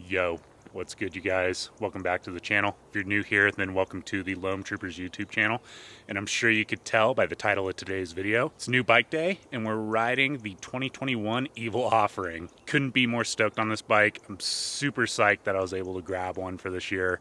Yo, what's good, you guys? Welcome back to the channel. If you're new here, then welcome to the Loam Troopers YouTube channel. And I'm sure you could tell by the title of today's video, it's new bike day and we're riding the 2021 Evil Offering. Couldn't be more stoked on this bike. I'm super psyched that I was able to grab one for this year.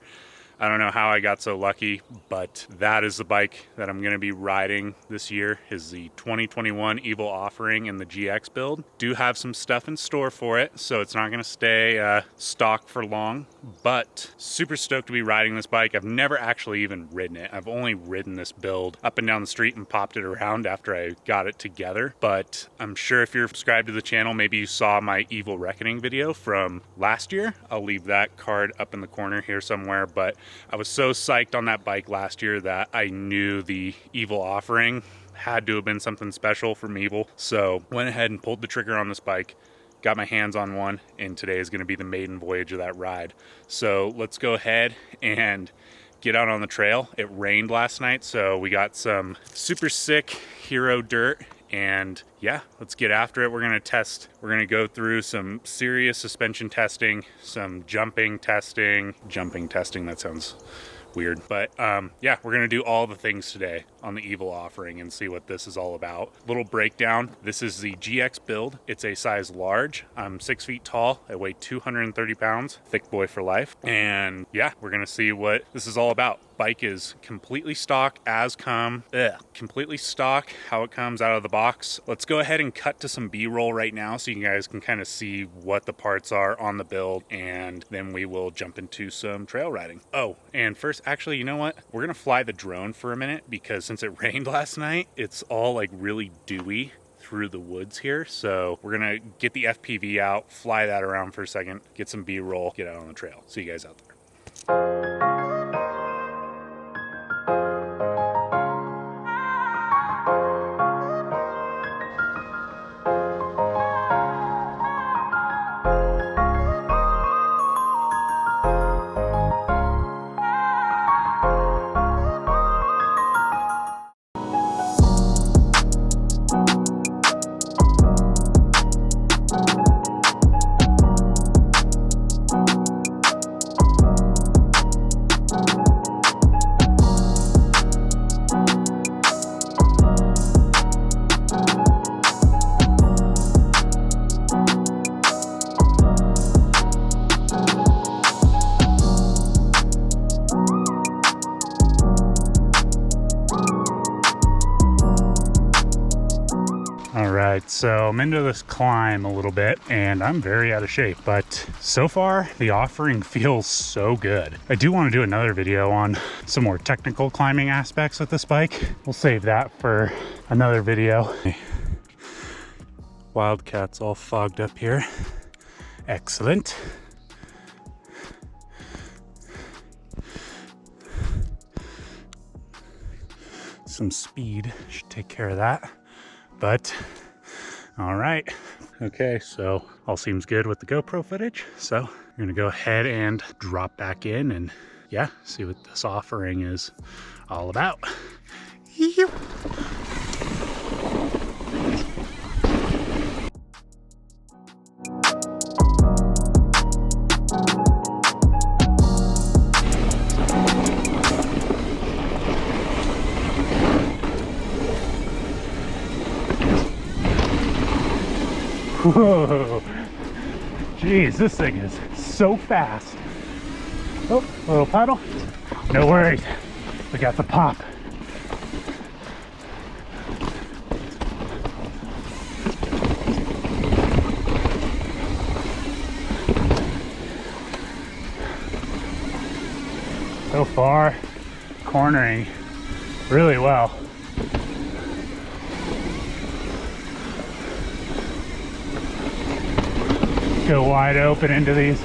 I don't know how I got so lucky, but that is the bike that I'm going to be riding this year, is the 2021 Evil Offering in the GX build. Do have some stuff in store for it, so it's not going to stay stock for long, but super stoked to be riding this bike. I've never actually even ridden it. I've only ridden this build up and down the street and popped it around after I got it together, but I'm sure if you're subscribed to the channel, maybe you saw my Evil Reckoning video from last year. I'll leave that card up in the corner here somewhere, but I was so psyched on that bike last year that I knew the Evil Offering had to have been something special from Evil. So went ahead and pulled the trigger on this bike, got my hands on one, and today is going to be the maiden voyage of that ride. So let's go ahead and get out on the trail. It rained last night, so we got some super sick hero dirt. And yeah, let's get after it. We're going to test. We're going to go through some serious suspension testing, some jumping testing, that sounds weird. But yeah, we're going to do all the things today on the Evil Offering and see what this is all about. Little breakdown. This is the GX build. It's a size large. I'm 6 feet tall. I weigh 230 pounds. Thick boy for life. And yeah, we're going to see what this is all about. Bike is completely stock completely stock how it comes out of the box. Let's go ahead and cut to some B-roll right now so you guys can kind of see what the parts are on the build, and then we will jump into some trail riding. Oh, and first, actually, you know what? We're gonna fly the drone for a minute because since it rained last night, it's all like really dewy through the woods here. So we're gonna get the FPV out, fly that around for a second, get some B-roll, get out on the trail. See you guys out there. Alright, so I'm into this climb a little bit and I'm very out of shape, but so far the Offering feels so good. I do want to do another video on some more technical climbing aspects with this bike. We'll save that for another video. Wildcat's all fogged up here. Excellent. Some speed should take care of that. But all right, okay, so all seems good with the GoPro footage, so I'm gonna go ahead and drop back in and yeah, see what this Offering is all about. Whoa, jeez, this thing is so fast. Oh, little puddle. No worries, we got the pop. So far, cornering really well. Go wide open into these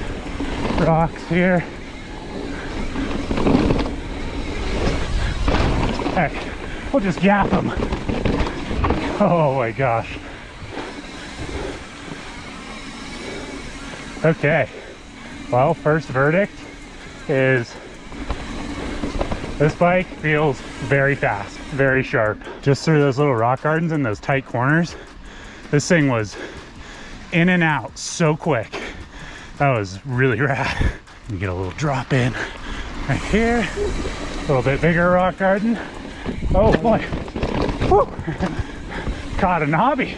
rocks here. Heck, we'll just gap them. Oh my gosh. Okay, well, first verdict is this bike feels very fast, very sharp. Just through those little rock gardens and those tight corners, this thing was in and out so quick. That was really rad. You get a little drop in right here. A little bit bigger rock garden. Oh boy. Woo. Caught a knobby.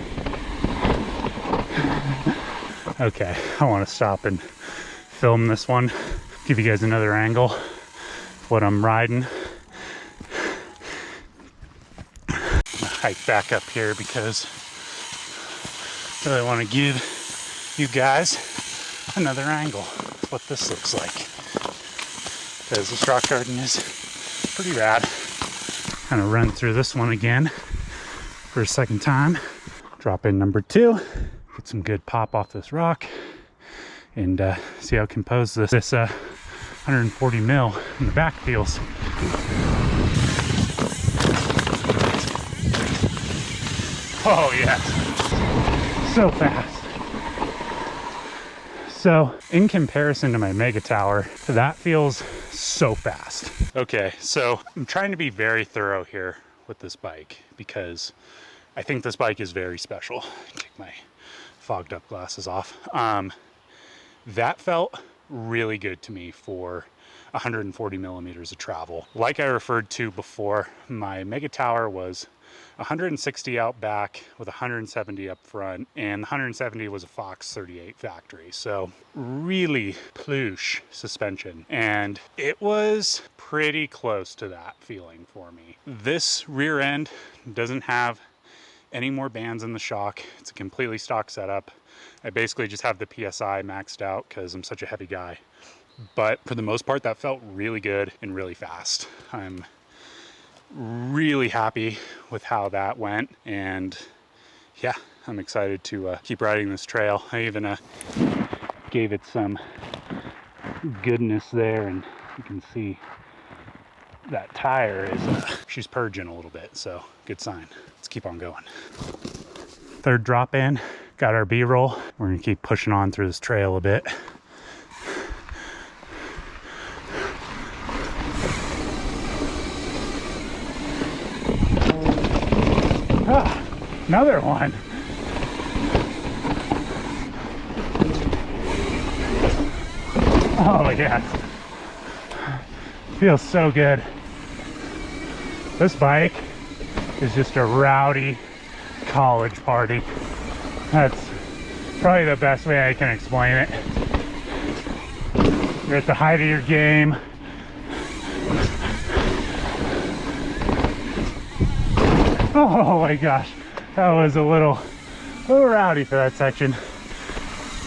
Okay, I want to stop and film this one. Give you guys another angle of what I'm riding. I'm gonna hike back up here because I really want to give you guys another angle of what this looks like. Because this rock garden is pretty rad. Kind of run through this one again for a second time. Drop in number 2. Get some good pop off this rock and see how composed this 140 mil in the back feels. Oh yeah, so fast. So in comparison to my Mega Tower, that feels so fast. Okay, so I'm trying to be very thorough here with this bike because I think this bike is very special. Take my fogged up glasses off. That felt really good to me for 140 millimeters of travel. Like I referred to before, my Mega Tower was 160 out back with 170 up front, and the 170 was a Fox 38 factory. So really plush suspension, and it was pretty close to that feeling for me. This rear end doesn't have any more bands in the shock. It's a completely stock setup. I basically just have the PSI maxed out because I'm such a heavy guy. But for the most part, that felt really good and really fast. I'm really happy with how that went. And yeah, I'm excited to keep riding this trail. I even gave it some goodness there, and you can see that tire is, she's purging a little bit, so good sign. Let's keep on going. Third drop in, got our B-roll. We're gonna keep pushing on through this trail a bit. Ah, another one. Oh yes, feels so good. This bike is just a rowdy college party. That's probably the best way I can explain it. You're at the height of your game. Oh my gosh, that was a little rowdy for that section.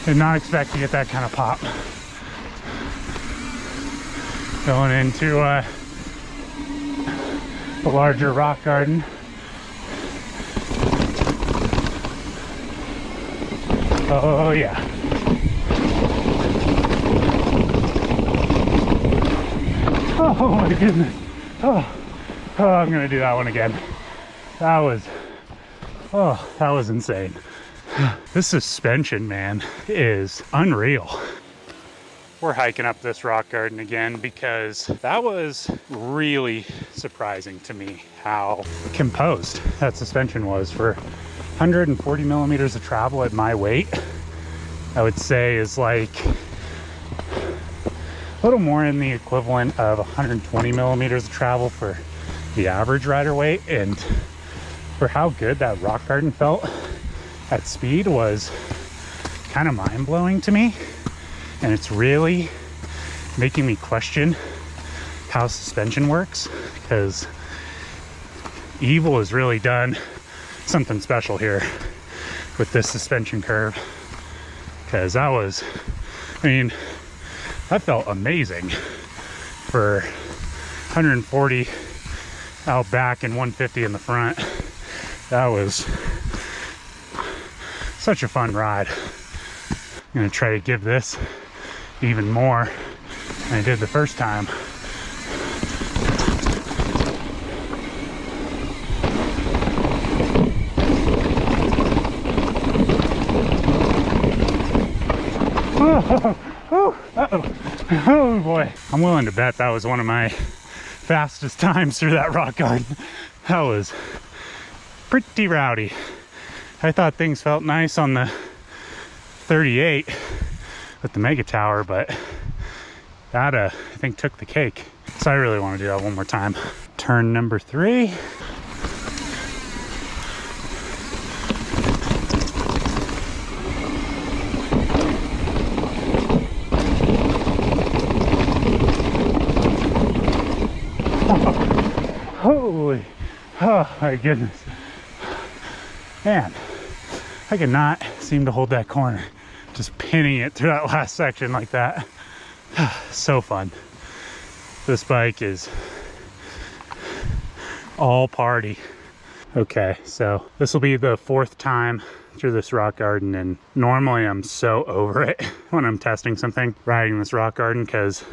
Did not expect to get that kind of pop. Going into the larger rock garden. Oh yeah. Oh my goodness. Oh, I'm gonna do that one again. That was insane. This suspension, man, is unreal. We're hiking up this rock garden again because that was really surprising to me how composed that suspension was for 140 millimeters of travel at my weight. I would say is like a little more in the equivalent of 120 millimeters of travel for the average rider weight, and for how good that rock garden felt at speed was kind of mind-blowing to me. And it's really making me question how suspension works, because Evil has really done something special here with this suspension curve. Because that was, I mean, that felt amazing for 140 out back and 150 in the front. That was such a fun ride. I'm gonna try to give this even more than I did the first time. Oh boy. I'm willing to bet that was one of my fastest times through that rock garden. That was pretty rowdy. I thought things felt nice on the 38 with the Mega Tower, but that I think took the cake. So I really want to do that one more time. Turn number 3. Holy, oh my goodness. Man, I could not seem to hold that corner. Just pinning it through that last section like that. So fun. This bike is all party. Okay, so this will be the 4th time through this rock garden, and normally I'm so over it when I'm testing something, riding this rock garden, because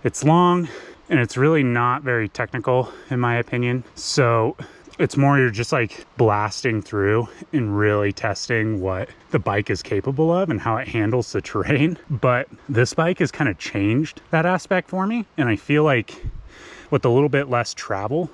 it's long and it's really not very technical in my opinion. So it's more you're just like blasting through and really testing what the bike is capable of and how it handles the terrain. But this bike has kind of changed that aspect for me, and I feel like with a little bit less travel,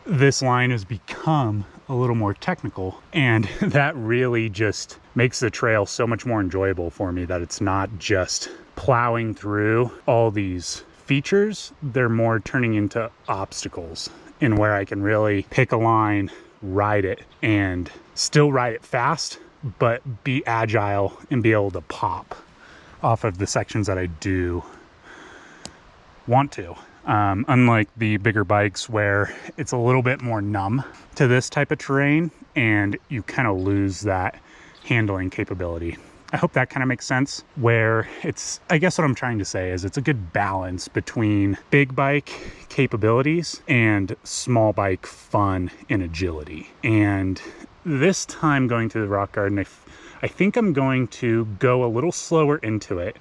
this line has become a little more technical, and that really just makes the trail so much more enjoyable for me, that it's not just plowing through all these features. They're more turning into obstacles, and where I can really pick a line, ride it, and still ride it fast, but be agile and be able to pop off of the sections that I do want to. Unlike the bigger bikes where it's a little bit more numb to this type of terrain and you kind of lose that handling capability. I hope that kind of makes sense, where it's, I guess what I'm trying to say is it's a good balance between big bike capabilities and small bike fun and agility. And this time going through the rock garden, I think I'm going to go a little slower into it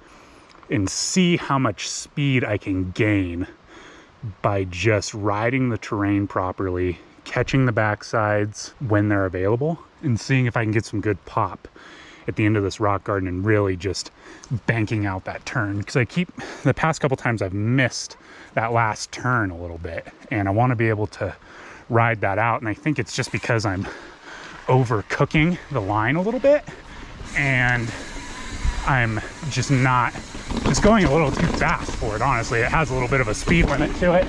and see how much speed I can gain by just riding the terrain properly, catching the backsides when they're available, and seeing if I can get some good pop at the end of this rock garden and really just banking out that turn. Because the past couple times I've missed that last turn a little bit, and I want to be able to ride that out. And I think it's just because I'm overcooking the line a little bit, and I'm just going a little too fast for it, honestly. It has a little bit of a speed limit to it.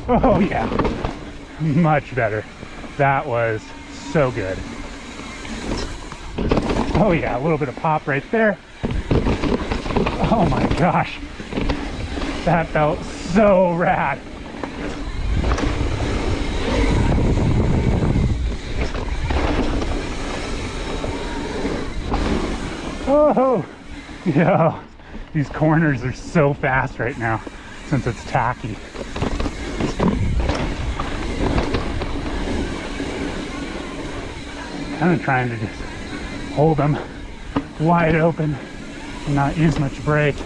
Oh yeah, much better. That was so good. Oh yeah, a little bit of pop right there. Oh my gosh, that felt so rad. Oh, yo, these corners are so fast right now since it's tacky. Kind of trying to just hold them wide open and not use much brake.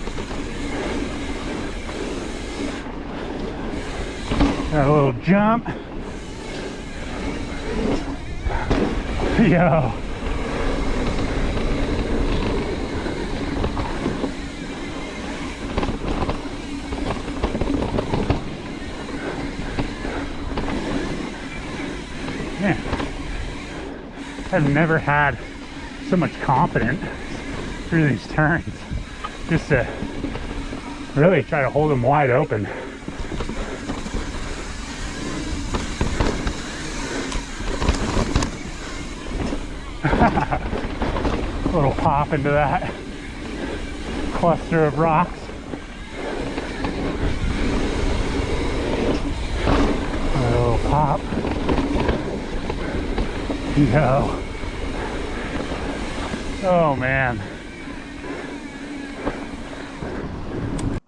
Got a little jump. Yo. Man, I've never had so much confidence through these turns, just to really try to hold them wide open. A little pop into that cluster of rocks. A little pop. Yo. Oh man.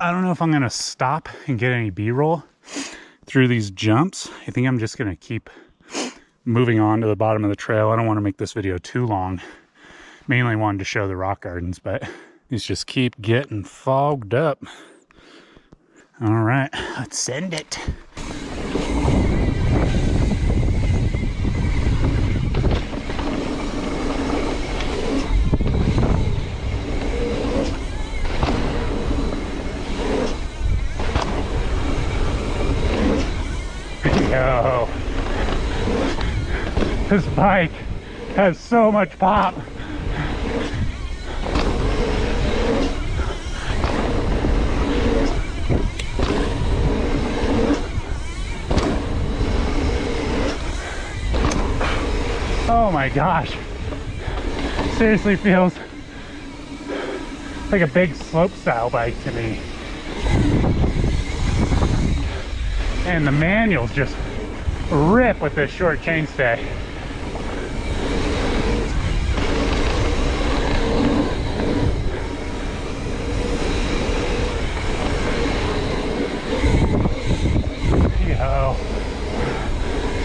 I don't know if I'm gonna stop and get any B-roll through these jumps. I think I'm just gonna keep moving on to the bottom of the trail. I don't want to make this video too long. Mainly wanted to show the rock gardens, but these just keep getting fogged up. All right, let's send it. Yo, this bike has so much pop. Oh my gosh. Seriously feels like a big slope style bike to me. And the manuals just rip with this short chainstay. Yo,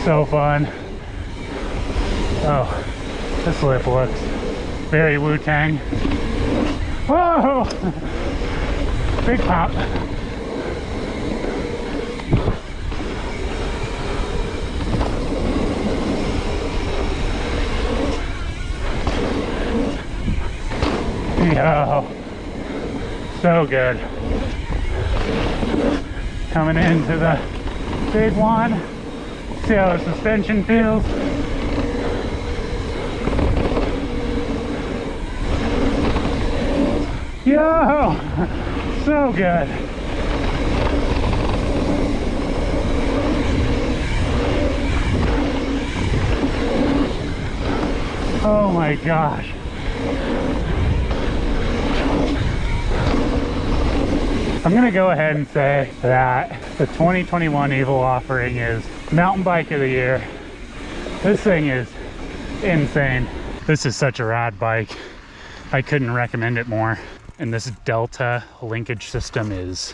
so fun. Oh, this lip looks very Wu-Tang. Whoa! Big pop. Yo, so good. Coming into the big one. See how the suspension feels. Yo, so good. Oh my gosh. I'm gonna go ahead and say that the 2021 Evil offering is mountain bike of the year. This thing is insane. This is such a rad bike. I couldn't recommend it more. And this Delta linkage system is,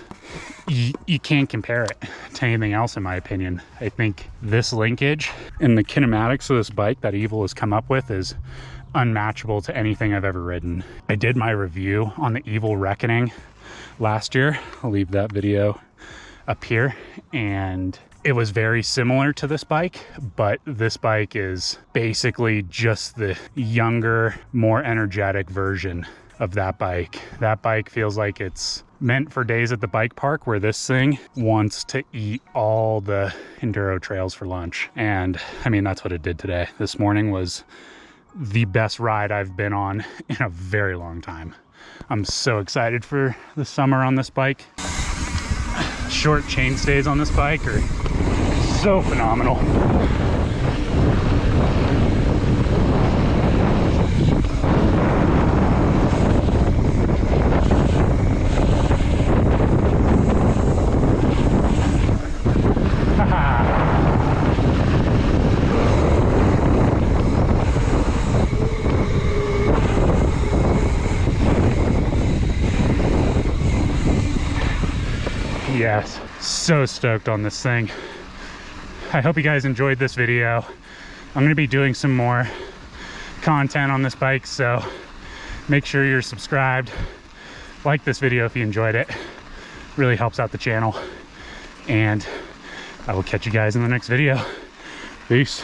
you can't compare it to anything else in my opinion. I think this linkage and the kinematics of this bike that Evil has come up with is unmatchable to anything I've ever ridden. I did my review on the Evil Reckoning last year. I'll leave that video up here, and it was very similar to this bike, but this bike is basically just the younger, more energetic version of that bike. That bike feels like it's meant for days at the bike park, where this thing wants to eat all the enduro trails for lunch. And I mean, that's what it did today. This morning was the best ride I've been on in a very long time. I'm so excited for the summer on this bike. Short chain stays on this bike are so phenomenal. Yes, so stoked on this thing. I hope you guys enjoyed this video. I'm going to be doing some more content on this bike, so make sure you're subscribed. Like this video if you enjoyed it. Really helps out the channel. And I will catch you guys in the next video. Peace.